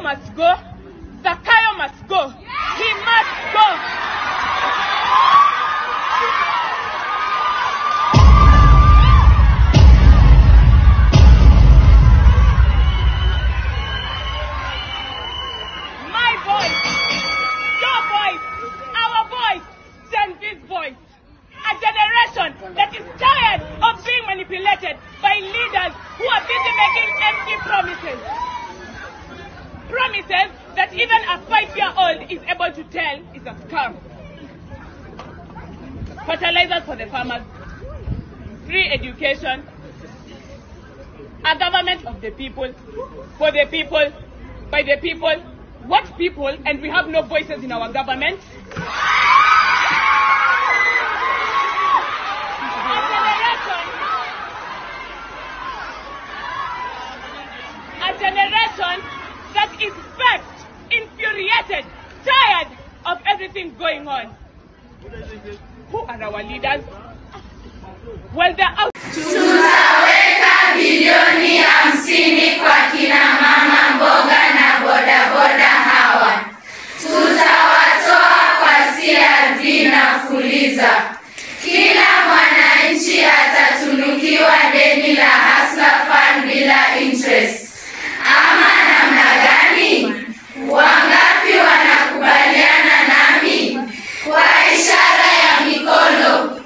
must go. Zakayo must go. He must go. My voice, your voice, our voice, Gen Z's voice. A generation that is tired of being manipulated by leaders who are busy making empty promises. Promises that even a 5-year-old is able to tell is a scam. Fertilizers for the farmers, free education, a government of the people, for the people, by the people. What people? And we have no voices in our government. A generation that is vexed, infuriated, tired of everything going on. Who are our leaders? Well, they're out. Tutaweka bilioni 50 kwa kina mama mboga na bodaboda hawa. Tutawatoa kwa CRB na Fuliza. Kila mwananchi atatunukiwa deni la Hustler Fund bila interest. Ama namna gani? Wangapi wanakubaliana nami? Kwa ishara ya mikono.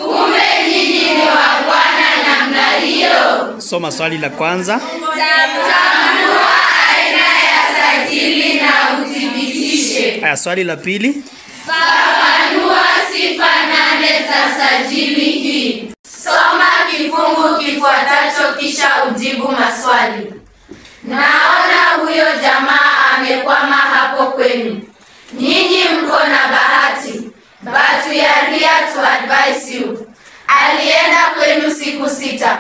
Kumbe nyinyi ni wabwana namna hiyo. Soma swali la kwanza. Tambua aina ya sajili na uthibitishe. Haya, swali la pili. Fafanua sifa 8 za sajili hii. Soma kifungu kifuatacho kisha ujibu maswali. Naona huyo jamaa amekwama hapo kwenu. Nyinyi mko na bahati. But we are here to advise you. Alienda kwenu siku 6.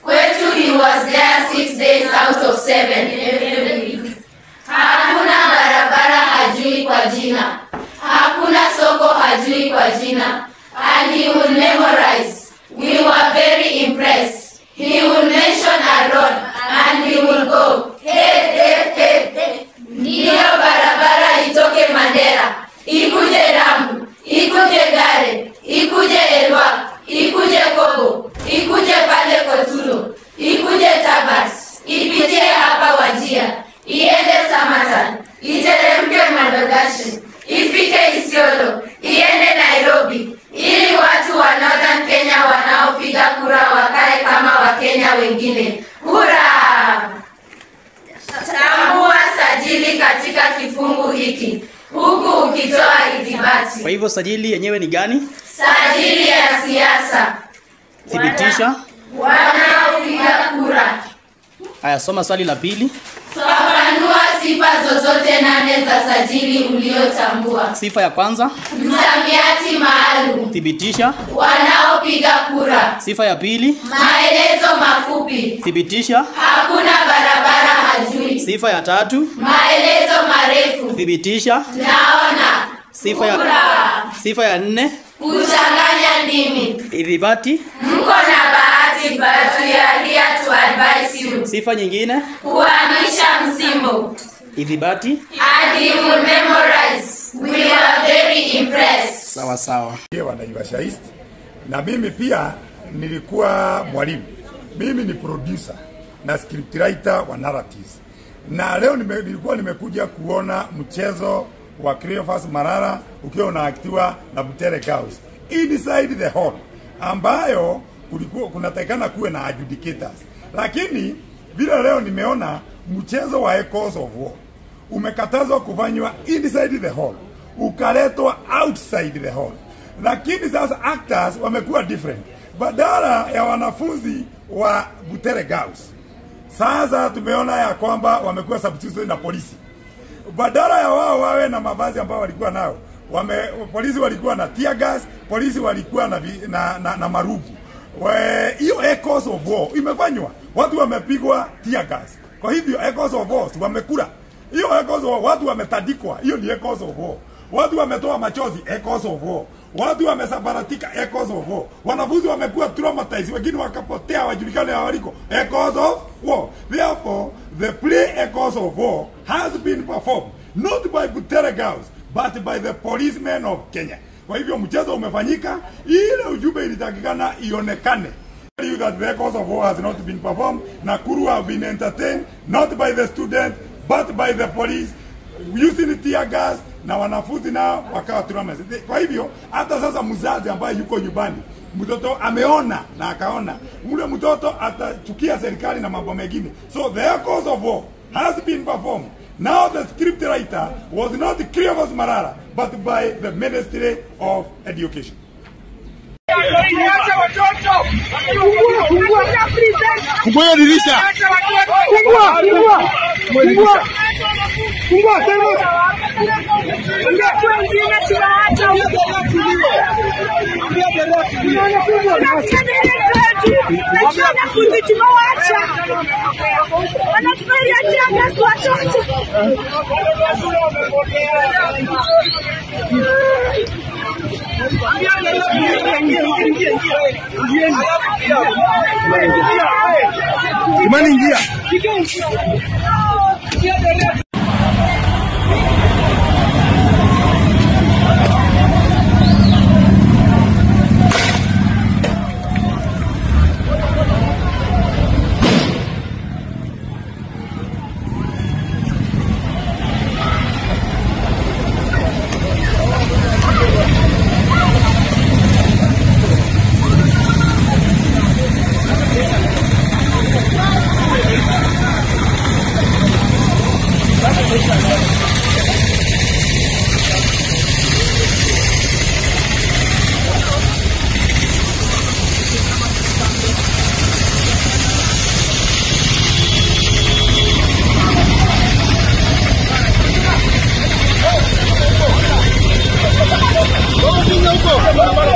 Kwetu he was there 6 days out of 7. Hakuna barabara hajui kwa jina. Hakuna soko hajui kwa jina. And he will memorize. We were very impressed. He will mention a road and he will go. Ndiyo barabara itoke Mandera, ikuje Ramu, ikuje Gare, ikuje Elwa, ikuje Kobo, ikuje pale Kotulo, ikuje Tabas, ipitie hapa Wajia, iende Samatan, iteremke Madogashi, ifike Isiolo, iende Nairobi, ili watu wa Northern Kenya wanaopiga kura wakae kama Wakenya wengine. Hurra! Tambua sajili katika kifungu hiki, huku ukitoa ithibati. Kwa hivyo sajili yenyewe ni gani? Sajili ya siasa. Thibitisha. Wanaopiga kura. Haya, soma swali la pili. Fafanua sifa zozote 8 za sajili uliotambua. Sifa ya kwanza. Msamiati maalum. Thibitisha. Wanaopiga kura. Sifa ya pili. Maelezo mafupi. Thibitisha. Hakuna barabara hajui. Sifa ya tatu. Maelezo marefu. Thibitisha. Naona. Sifa ya 4. Kuchanganya ndimi. Ithibati. Mko na bahati, but we are here to advise you. Sifa nyingine. Kuhamisha msimbo. Ithibati. And you will memorize. We are very impressed. Sawa sawa. Wanaiwashaist. Na mimi pia nilikuwa mwalimu. Mimi ni producer na scriptwriter wa narratives. Na leo nilikuwa nimekuja kuona mchezo wa Cleophas Malala ukiwa unaaktiwa na Butere Girls inside the hall, ambayo kulikuwa kunatakana kuwe na adjudicators. Lakini vile leo nimeona mchezo wa Echoes of War umekatazwa kufanywa inside the hall, ukaletwa outside the hall. Lakini sasa actors wamekuwa different. Badala ya wanafunzi wa Butere Girls, sasa tumeona ya kwamba wamekuwa substituted na polisi. Badala ya wao wawe na mavazi ambao walikuwa nao, polisi walikuwa na tear gas, polisi walikuwa na marugu. Hiyo Echoes of War imefanywa, watu wamepigwa tear gas. Kwa hivyo Echoes of War wamekula. Hiyo Echoes of War, watu wametadikwa, hiyo ni Echoes of War. Watu wametoa machozi, Echoes of War. Watu wamesabaratika, Echoes of War. Wanafunzi wamekuwa traumatized, wengine wakapotea wajulikane waliko, Echoes of War. the play Echoes of War has been performed not by Butere girls but by the policemen of Kenya. Kwa hivyo mchezo umefanyika, ile ujumbe ilitakikana ionekane. Tell you that the Echoes of War has not been performed. Nakuru have been entertained not by the students but by the police using tear gas, na wanafunzi nao wakawa trauma. Kwa hivyo hata sasa mzazi ambaye yuko nyumbani, mtoto ameona na akaona, ule mtoto atachukia serikali na mambo mengine. So the Echoes of War has been performed. Now the script writer was not Cleophas Malala but by the Ministry of Education. Fungua dirisha. Fungua sema. Watu wengine tunaacha Imani ingia. Vamos,